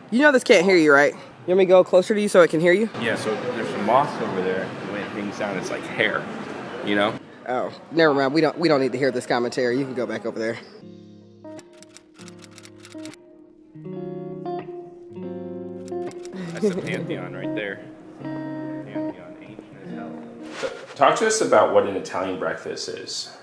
You know this can't hear you, right? You want me to go closer to you so it can hear you? Yeah, so there's some moss over there. When it hangs down, it's like hair, you know? Oh, never mind. We don't need to hear this commentary. You can go back over there. That's the Pantheon right there. Pantheon, ancient as hell. So, talk to us about what an Italian breakfast is.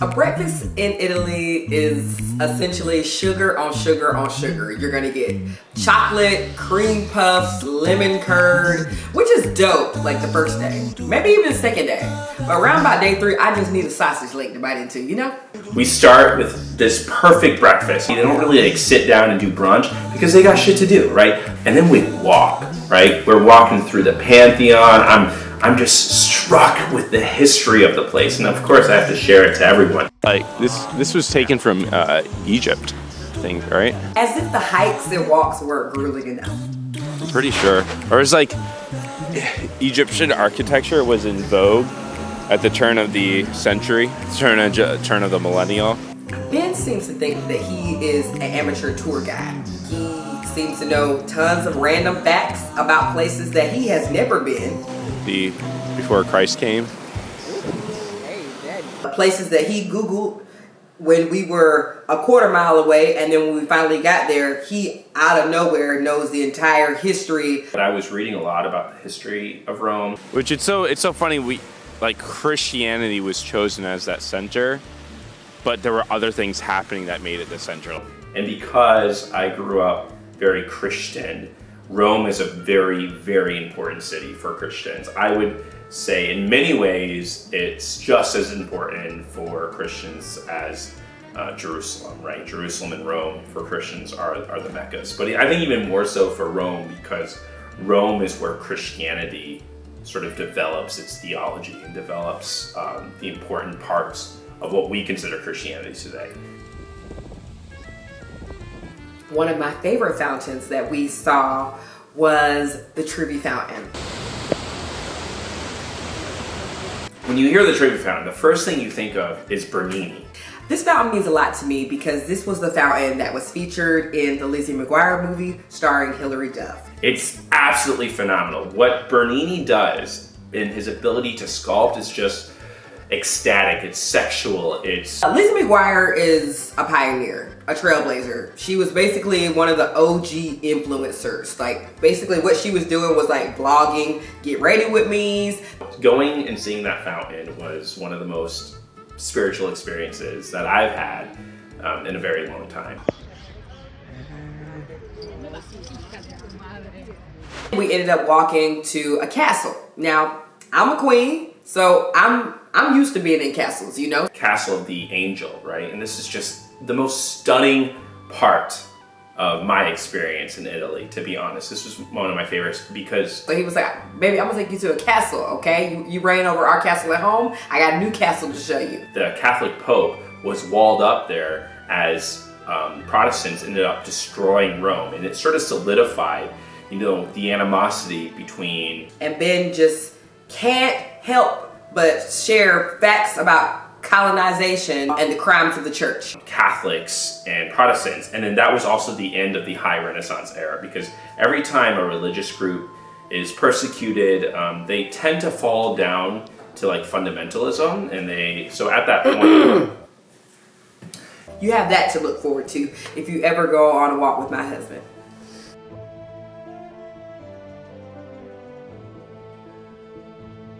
A breakfast in Italy is essentially sugar on sugar on sugar. You're gonna get chocolate, cream puffs, lemon curd, which is dope, like the first day. Maybe even the second day. But around about day 3, I just need a sausage leg to bite into, you know? We start with this perfect breakfast. They don't really like sit down and do brunch because they got shit to do, right? And then we walk, right? We're walking through the Pantheon. I'm just struck with the history of the place, and of course I have to share it to everyone. Like this was taken from Egypt, I think, right? As if the hikes and walks weren't grueling enough. I'm pretty sure. Or it's like Egyptian architecture was in vogue at the turn of the century, turn of the millennial. Ben seems to think that he is an amateur tour guide. He seems to know tons of random facts about places that he has never been. Before Christ came. Places that he Googled when we were a quarter mile away, and then when we finally got there, he out of nowhere knows the entire history. But I was reading a lot about the history of Rome. Which it's so funny, Christianity was chosen as that center, but there were other things happening that made it the center. And because I grew up very Christian, Rome is a very, very important city for Christians. I would say in many ways it's just as important for Christians as Jerusalem, right? Jerusalem and Rome for Christians are the Meccas. But I think even more so for Rome, because Rome is where Christianity sort of develops its theology and develops the important parts of what we consider Christianity today. One of my favorite fountains that we saw was the Trevi Fountain. When you hear the Trevi Fountain, the first thing you think of is Bernini. This fountain means a lot to me because this was the fountain that was featured in the Lizzie McGuire movie starring Hilary Duff. It's absolutely phenomenal. What Bernini does in his ability to sculpt is just ecstatic, it's sexual, it's... Lizzie McGuire is a pioneer, a trailblazer. She was basically one of the OG influencers. Like, basically what she was doing was like vlogging, get ready with me's. Going and seeing that fountain was one of the most spiritual experiences that I've had in a very long time. We ended up walking to a castle. Now, I'm a queen, so I'm used to being in castles, you know? Castle of the Angel, right? And this is just the most stunning part of my experience in Italy, to be honest. This was one of my favorites because... So he was like, baby, I'm gonna take you to a castle, okay? You reign over our castle at home. I got a new castle to show you. The Catholic Pope was walled up there as Protestants ended up destroying Rome, and it sort of solidified, you know, the animosity between... And Ben just can't help but share facts about colonization and the crimes of the church. Catholics and Protestants, and then that was also the end of the High Renaissance era, because every time a religious group is persecuted, they tend to fall down to like fundamentalism, and so at that point... You have that to look forward to if you ever go on a walk with my husband.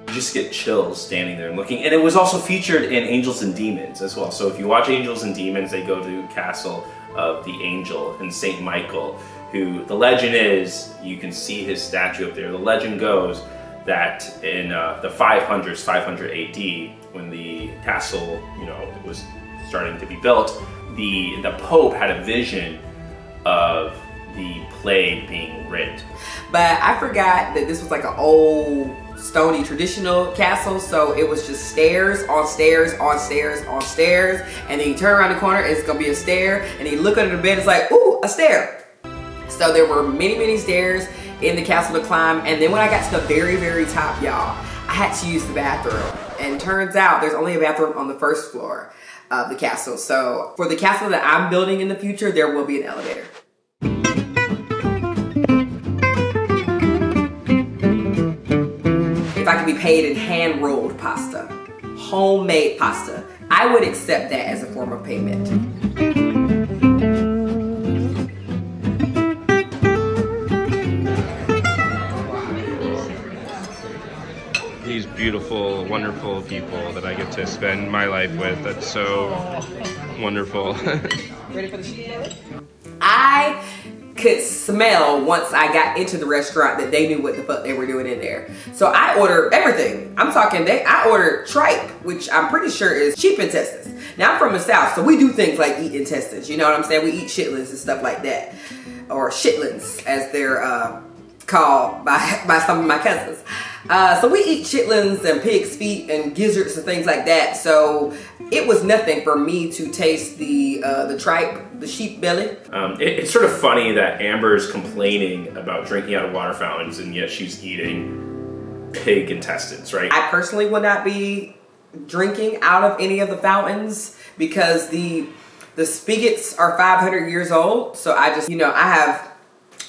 You just get chills standing there and looking. And it was also featured in Angels and Demons as well. So if you watch Angels and Demons, they go to Castle of the Angel and Saint Michael, who the legend is, you can see his statue up there. The legend goes that in the 500s, 500 AD, when the castle, you know, was starting to be built, the Pope had a vision of the plague being rid. But I forgot that this was like an old stony traditional castle, so it was just stairs on stairs on stairs on stairs, and then you turn around the corner, it's gonna be a stair, and then you look under the bed, it's like, ooh, a stair. So there were many, many stairs in the castle to climb, and then when I got to the very, very top, y'all, I had to use the bathroom, and turns out there's only a bathroom on the first floor of the castle. So for the castle that I'm building in the future, there will be an elevator. to be paid in hand-rolled pasta, homemade pasta. I would accept that as a form of payment. These beautiful, wonderful people that I get to spend my life with. That's so wonderful. Ready for the sheet? I could smell once I got into the restaurant that they knew what the fuck they were doing in there. So I ordered everything. I'm talking, I ordered tripe, which I'm pretty sure is sheep intestines. Now I'm from the South, so we do things like eat intestines. You know what I'm saying? We eat chitlins and stuff like that. Or shitlins, as they're called by some of my cousins. So we eat chitlins and pig's feet and gizzards and things like that. So it was nothing for me to taste the tripe, the sheep belly. It's sort of funny that Amber's complaining about drinking out of water fountains and yet she's eating pig intestines, right? I personally would not be drinking out of any of the fountains because the spigots are 500 years old. So I just, I have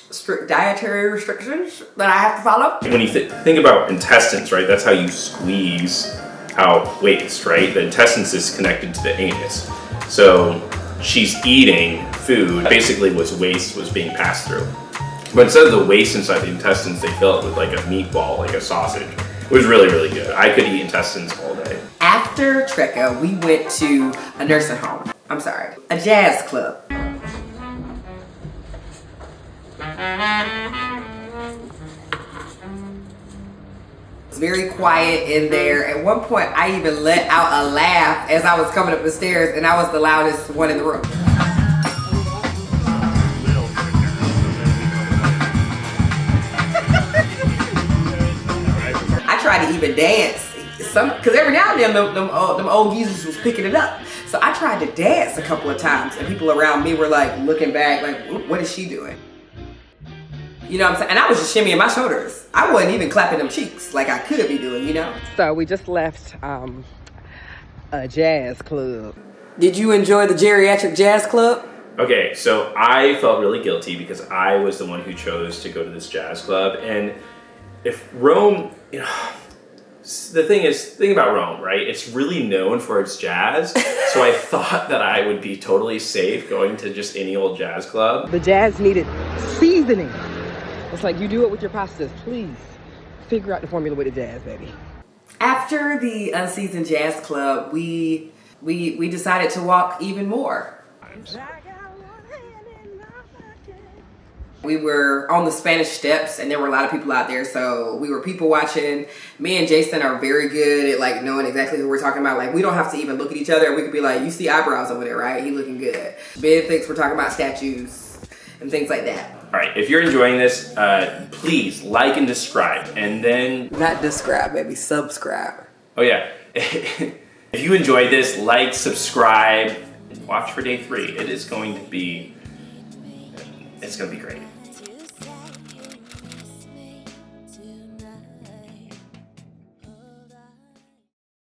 strict dietary restrictions that I have to follow. When you think about intestines, right, that's how you squeeze out waste, right? The intestines is connected to the anus. So she's eating food, basically waste was being passed through. But instead of the waste inside the intestines, they fill it with like a meatball, like a sausage. It was really, really good. I could eat intestines all day. After Trecca, we went to a nursing home. A jazz club. It's very quiet in there. At one point, I even let out a laugh as I was coming up the stairs, and I was the loudest one in the room. I tried to even dance, because every now and then them old geezers was picking it up. So I tried to dance a couple of times, and people around me were like looking back, like, what is she doing? You know what I'm saying? And I was just shimmying my shoulders. I wasn't even clapping them cheeks like I could be doing, So we just left a jazz club. Did you enjoy the geriatric jazz club? Okay, so I felt really guilty because I was the one who chose to go to this jazz club. And if Rome, the thing about Rome, right? It's really known for its jazz. So I thought that I would be totally safe going to just any old jazz club. The jazz needed seasoning. It's like you do it with your pastas. Please figure out the formula with the jazz, baby. After the unseasoned jazz club, we decided to walk even more. We were on the Spanish Steps, and there were a lot of people out there, so we were people watching. Me and Jason are very good at like knowing exactly who we're talking about. Like we don't have to even look at each other. We could be like, "You see eyebrows over there, right? He looking good." Ben thinks we're talking about statues and things like that. All right, if you're enjoying this, please like and subscribe, and then... Not describe, baby, subscribe. Oh yeah, if you enjoyed this, like, subscribe, watch for day 3. It's going to be great.